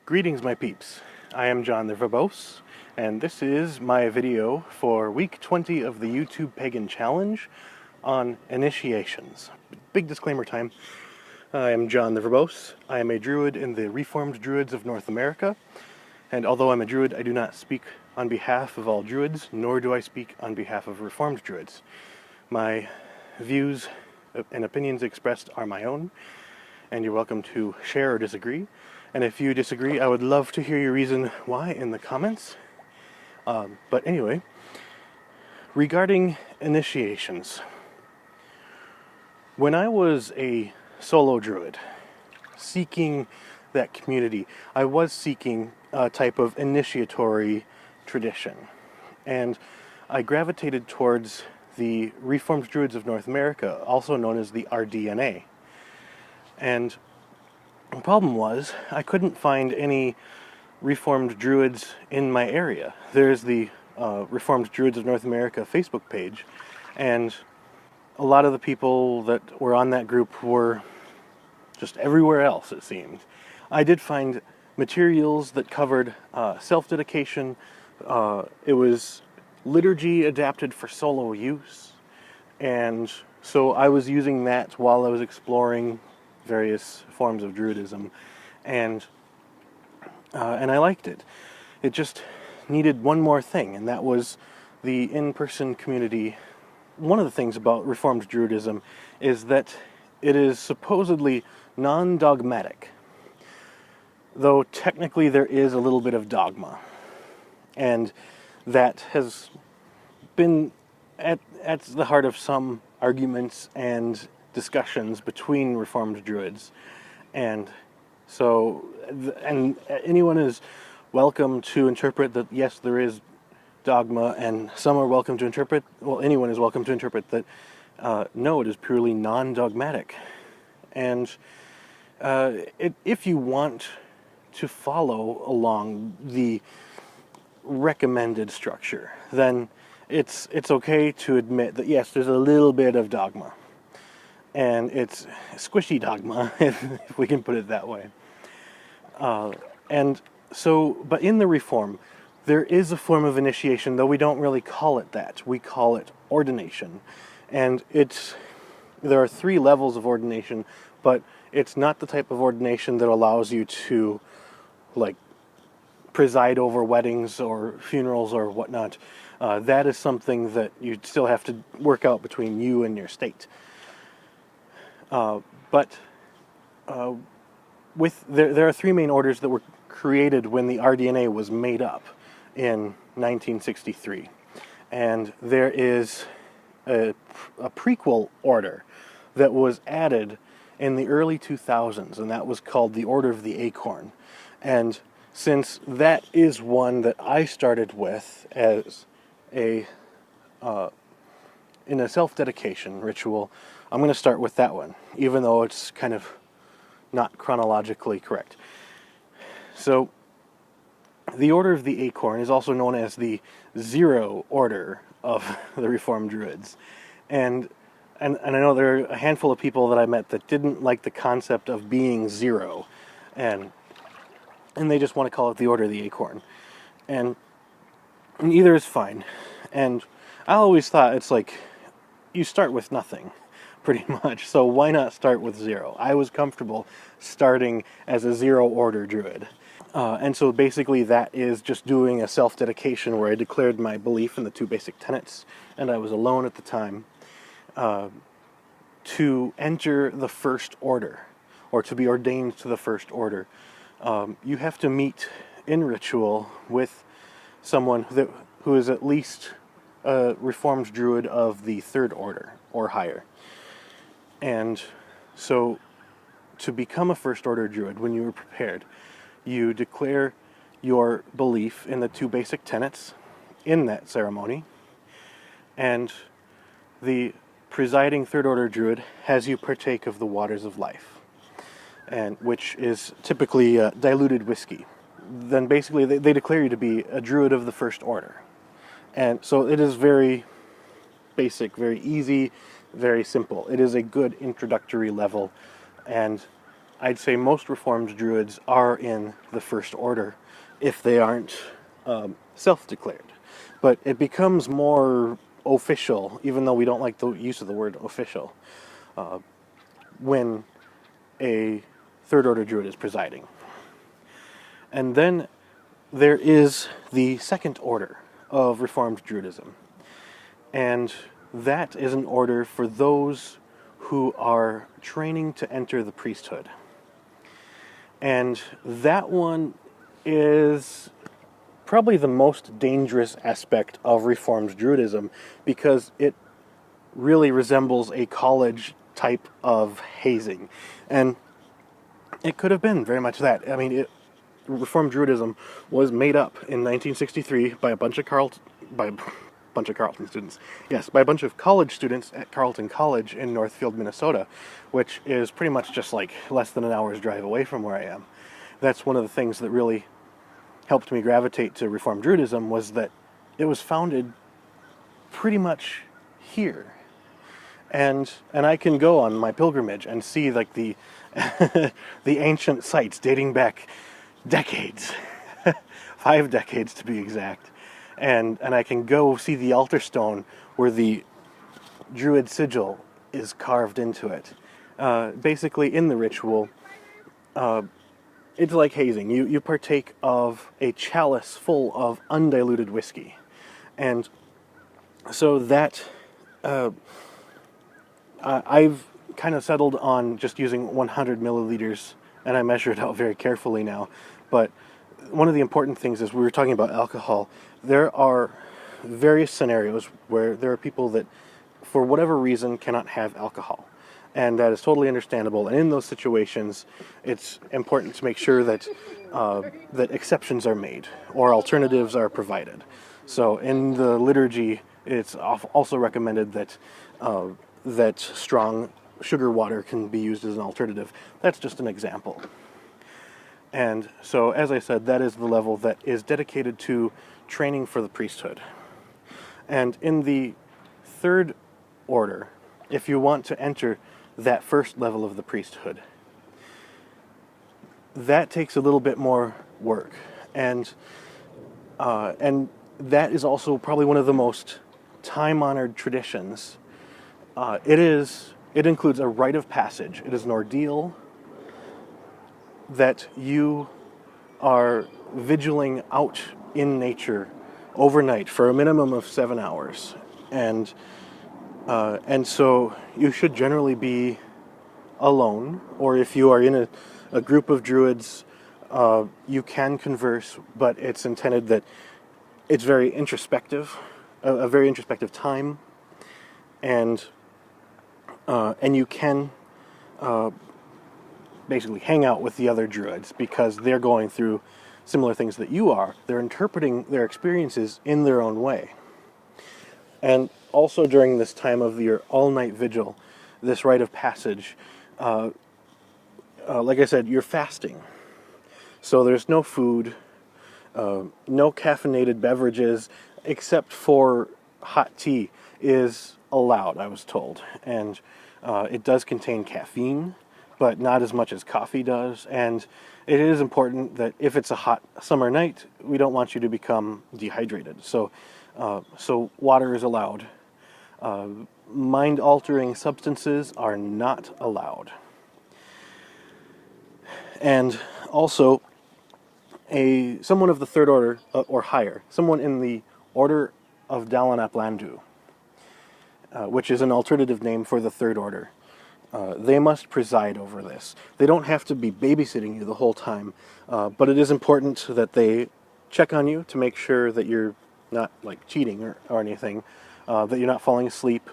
Greetings, my peeps. I am John the Verbose, and this is my video for week 20 of the YTpaganChallenge Challenge on initiations. Big disclaimer time. I am John the Verbose. I am a Druid in the Reformed Druids of North America, and although I'm a Druid, I do not speak on behalf of all Druids, nor do I speak on behalf of Reformed Druids. My views and opinions expressed are my own, and you're welcome to share or disagree. And if you disagree, I would love to hear your reason why in the comments. But anyway, regarding initiations, when I was a solo druid seeking that community, I was seeking a type of initiatory tradition, and I gravitated towards the Reformed Druids of North America, also known as the RDNA. And the problem was, I couldn't find any Reformed Druids in my area. There's the Reformed Druids of North America Facebook page, and a lot of the people that were on that group were just everywhere else, it seemed. I did find materials that covered self-dedication. It was liturgy adapted for solo use, and so I was using that while I was exploring various forms of Druidism, and I liked it. It just needed one more thing, and that was the in-person community. One of the things about Reformed Druidism is that it is supposedly non-dogmatic, though technically there is a little bit of dogma, and that has been at the heart of some arguments and discussions between Reformed Druids. And so, and anyone is welcome to interpret that, yes, there is dogma, and some are welcome to interpret, well, anyone is welcome to interpret that, no, it is purely non-dogmatic. And if you want to follow along the recommended structure, then it's okay to admit that, yes, there's a little bit of dogma. And it's squishy dogma, if we can put it that way. And so, but in the Reform, there is a form of initiation, though we don't really call it that. We call it ordination. And there are 3 levels of ordination, but it's not the type of ordination that allows you to, like, preside over weddings or funerals or whatnot. That is something that you still have to work out between you and your state. There are 3 main orders that were created when the RDNA was made up in 1963. And there is a prequel order that was added in the early 2000s, and that was called the Order of the Acorn. And since that is one that I started with as in a self-dedication ritual, I'm going to start with that one, even though it's kind of not chronologically correct. So, the Order of the Acorn is also known as the Zero Order of the Reformed Druids. And I know there are a handful of people that I met that didn't like the concept of being zero, and they just want to call it the Order of the Acorn. And either is fine. And I always thought it's like, you start with nothing, pretty much, so why not start with 0? I was comfortable starting as a 0 order druid. And so basically that is just doing a self-dedication where I declared my belief in the 2 basic tenets, and I was alone at the time, to enter the first order, or to be ordained to the first order. You have to meet in ritual with someone who is at least a Reformed Druid of the 3rd order, or higher. And so, to become a First Order Druid, when you were prepared, you declare your belief in the 2 basic tenets in that ceremony, and the presiding 3rd Order Druid has you partake of the waters of life, and which is typically diluted whiskey. Then basically they declare you to be a Druid of the First Order. And so it is very basic, very easy, very simple. It is a good introductory level, and I'd say most Reformed Druids are in the First Order if they aren't self-declared. But it becomes more official, even though we don't like the use of the word official, when a Third Order Druid is presiding. And then there is the Second Order of Reformed Druidism. And that is an order for those who are training to enter the priesthood. And that one is probably the most dangerous aspect of Reformed Druidism, because it really resembles a college type of hazing. And it could have been very much that. I mean, Reformed Druidism was made up in 1963 by a bunch of Carleton students. Yes, by a bunch of college students at Carleton College in Northfield, Minnesota, which is pretty much just like less than an hour's drive away from where I am. That's one of the things that really helped me gravitate to Reformed Druidism, was that it was founded pretty much here. And I can go on my pilgrimage and see like the the ancient sites dating back decades, 5 decades to be exact. And I can go see the altar stone where the Druid sigil is carved into it. Basically, in the ritual, it's like hazing. You partake of a chalice full of undiluted whiskey. And so that, I've kind of settled on just using 100 milliliters, and I measure it out very carefully now. But one of the important things is, we were talking about alcohol. There are various scenarios where there are people that, for whatever reason, cannot have alcohol. And that is totally understandable. And in those situations, it's important to make sure that that exceptions are made or alternatives are provided. So in the liturgy, it's also recommended that that strong sugar water can be used as an alternative. That's just an example. And so, as I said, that is the level that is dedicated to training for the priesthood. And in the Third Order, if you want to enter that first level of the priesthood, that takes a little bit more work. And that is also probably one of the most time-honored traditions. It includes a rite of passage. It is an ordeal that you are vigiling out in nature overnight for a minimum of 7 hours. And so you should generally be alone, or if you are in a group of druids, you can converse, but it's intended that it's very introspective, a very introspective time, and you can basically hang out with the other druids because they're going through similar things that you are. They're interpreting their experiences in their own way. And also during this time of your all-night vigil, this rite of passage, like I said, you're fasting. So there's no food, no caffeinated beverages, except for hot tea is allowed, I was told. And it does contain caffeine, but not as much as coffee does. And it is important that if it's a hot summer night, we don't want you to become dehydrated. So water is allowed. Mind-altering substances are not allowed. And also, someone of the Third Order, or higher, someone in the Order of Dalanap Landu, which is an alternative name for the Third Order, they must preside over this. They don't have to be babysitting you the whole time, but it is important that they check on you to make sure that you're not like cheating or anything, that you're not falling asleep,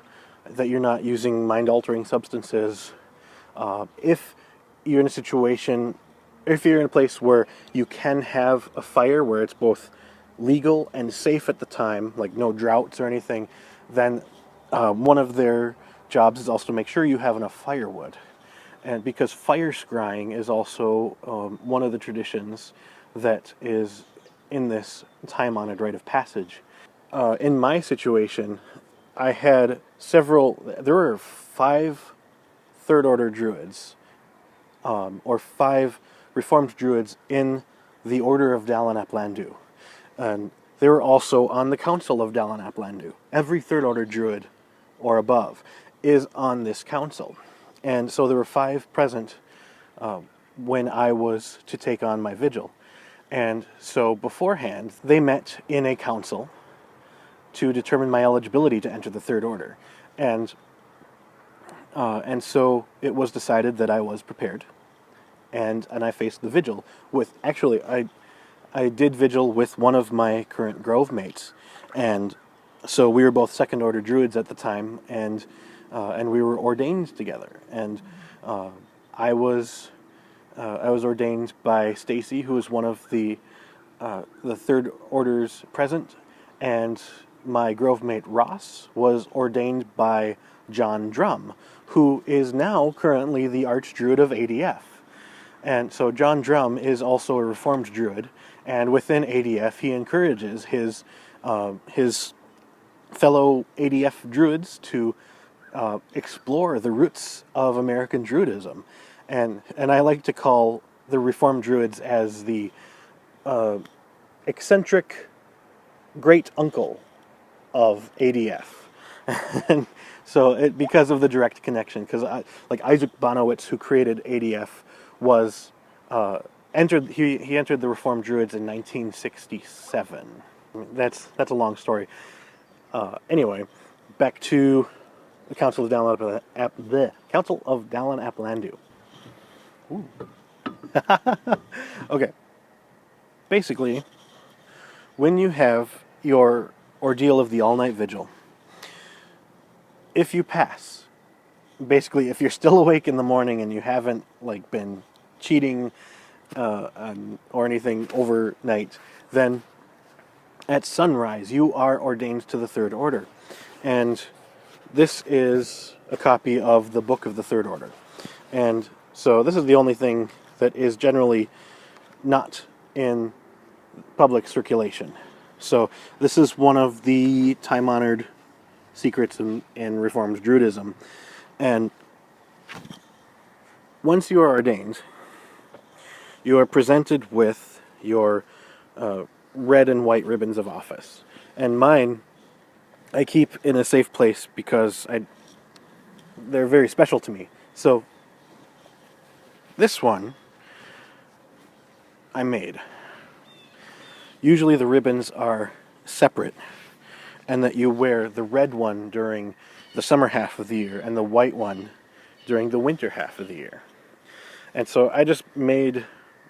that you're not using mind-altering substances. If you're in a situation, if you're in a place where you can have a fire, where it's both legal and safe at the time, like no droughts or anything, then one of their jobs is also to make sure you have enough firewood. And because fire scrying is also one of the traditions that is in this time-honored rite of passage. In my situation, I had there were 5 Third Order Druids or 5 Reformed Druids in the Order of Dallin ap Landau. And they were also on the Council of Dallin ap Landau. Every Third Order Druid or above is on this council. And so there were 5 present when I was to take on my vigil. And so beforehand, they met in a council to determine my eligibility to enter the Third Order. And so it was decided that I was prepared. And I faced the vigil with, actually, I did vigil with one of my current Grove mates. And so we were both Second Order Druids at the time, and we were ordained together. And I was ordained by Stacy, who was one of the Third Orders present, and my Grove mate Ross was ordained by John Drum, who is now currently the Archdruid of ADF. And so John Drum is also a Reformed Druid, and within ADF he encourages his fellow ADF Druids to explore the roots of American Druidism. And I like to call the Reformed Druids as the eccentric great uncle of ADF. And so because of the direct connection, because like Isaac Bonowitz, who created ADF, was entered the Reformed Druids in 1967. I mean, that's a long story. Anyway, back to the Council of Dallin ap Landau. Ooh. Okay. Basically, when you have your ordeal of the all-night vigil, if you pass, basically, if you're still awake in the morning and you haven't been cheating or anything overnight, then at sunrise you are ordained to the Third Order. And this is a copy of the Book of the Third Order. And so this is the only thing that is generally not in public circulation. So this is one of the time-honored secrets in Reformed Druidism. And once you are ordained, you are presented with your red and white ribbons of office. And mine, I keep in a safe place because they're very special to me. So this one I made. Usually the ribbons are separate, and that you wear the red one during the summer half of the year and the white one during the winter half of the year. And so I just made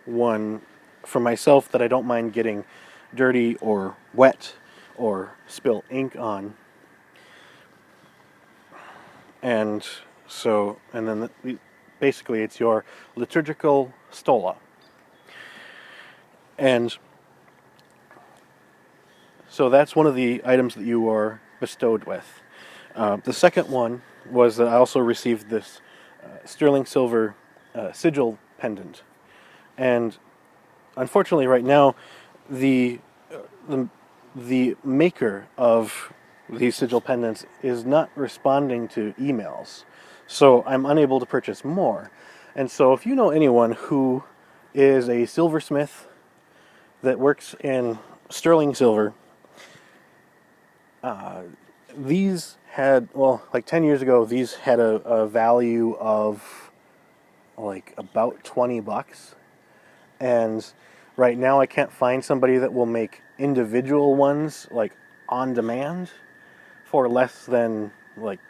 one for myself that I don't mind getting dirty or wet or spill ink on. And then basically it's your liturgical stola. And so that's one of the items that you are bestowed with. The second one was that I also received this sterling silver sigil pendant. And unfortunately right now, the maker of these sigil pendants is not responding to emails. So I'm unable to purchase more. And so if you know anyone who is a silversmith that works in sterling silver, these had, 10 years ago, these had a value of about $20. And right now I can't find somebody that will make individual ones on demand for less than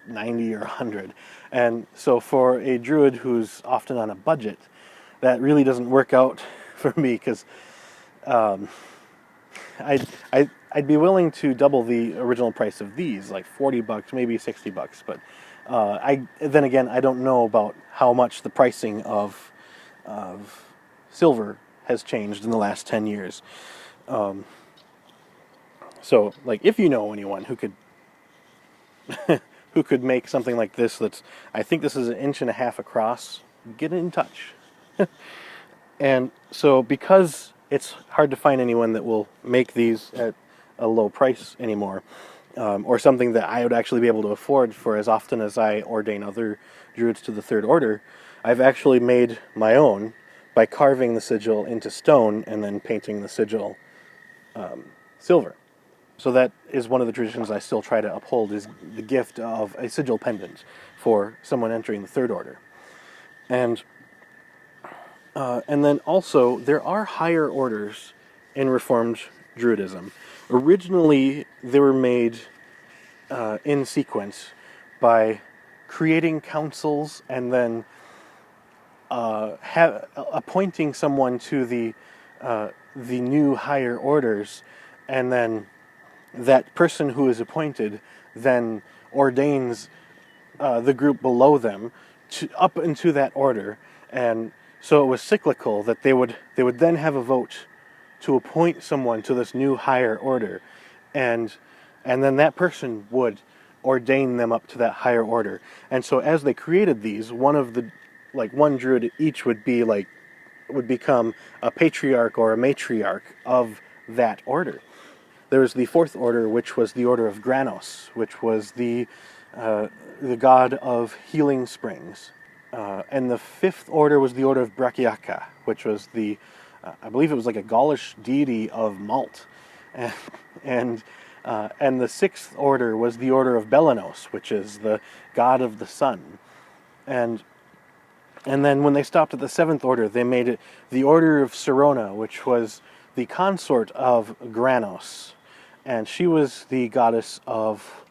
90 or 100. And so for a druid who's often on a budget, that really doesn't work out for me, because I'd be willing to double the original price of these, $40, maybe $60. But then again, I don't know about how much the pricing of silver has changed in the last 10 years. So, if you know anyone who could who could make something like this, I think this is 1.5 inches across, get in touch. And so, because it's hard to find anyone that will make these at a low price anymore, or something that I would actually be able to afford for as often as I ordain other druids to the Third Order, I've actually made my own by carving the sigil into stone and then painting the sigil silver. So that is one of the traditions I still try to uphold, is the gift of a sigil pendant for someone entering the Third Order. And then also, there are higher orders in Reformed Druidism. Originally, they were made in sequence by creating councils and then appointing someone to the new higher orders, and then that person who is appointed then ordains the group below them up into that order. And so it was cyclical, that they would then have a vote to appoint someone to this new higher order, and then that person would ordain them up to that higher order. And so as they created these, one druid each would become a patriarch or a matriarch of that order. There was the fourth order, which was the order of Granos, which was the god of healing springs. And the fifth order was the order of Brachiaca, which was I believe it was like a Gaulish deity of malt. And the sixth order was the order of Belanos, which is the god of the sun. And then when they stopped at the seventh order, they made it the order of Sirona, which was the consort of Granos. And she was the goddess of,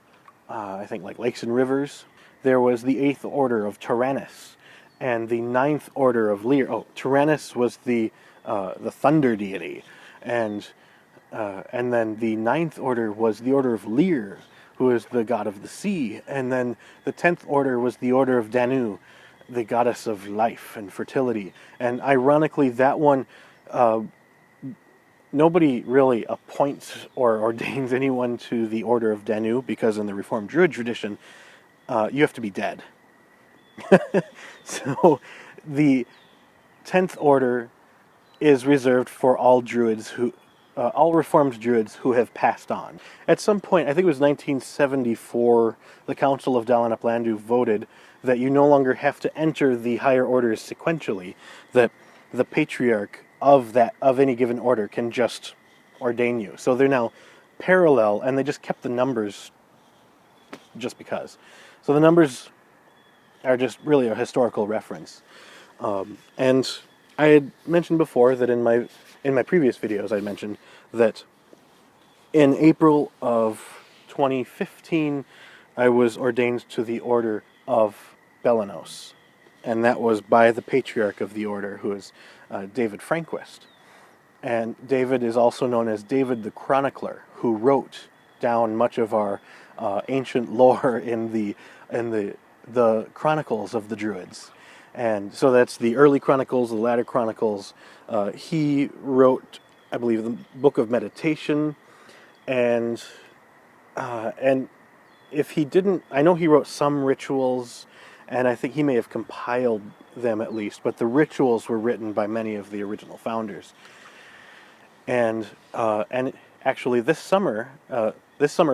I think, like lakes and rivers. There was the eighth order of Tyrannus, and the ninth order of Lear. Oh, Tyrannus was the thunder deity, and then the ninth order was the order of Lear, who is the god of the sea. And then the 10th order was the order of Danu, the goddess of life and fertility. And ironically, that one, nobody really appoints or ordains anyone to the order of Danu, because in the Reformed Druid tradition, you have to be dead. So the 10th order is reserved for all Druids all Reformed Druids who have passed on. At some point, I think it was 1974, the Council of Dal and Uplandu voted that you no longer have to enter the higher orders sequentially, that the patriarch of any given order can just ordain you. So they're now parallel, and they just kept the numbers just because. So the numbers are just really a historical reference. And I had mentioned before that in my previous videos, I mentioned that in April of 2015, I was ordained to the Order of Belanos, and that was by the patriarch of the order, who is David Franquist. And David is also known as David the Chronicler, who wrote down much of our ancient lore in the chronicles of the Druids. And so that's the early chronicles, the latter chronicles. He wrote, I believe, the Book of Meditation, and if he didn't, I know he wrote some rituals, and I think he may have compiled them at least, but the rituals were written by many of the original founders. And actually this summer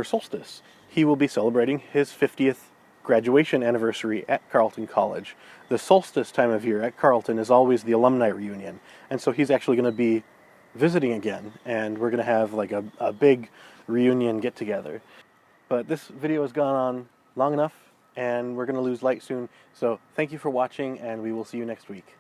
solstice, he will be celebrating his 50th graduation anniversary at Carleton College. The solstice time of year at Carleton is always the alumni reunion, and so he's actually going to be visiting again, and we're going to have like a big reunion get-together. But this video has gone on long enough, and we're going to lose light soon, so thank you for watching, and we will see you next week.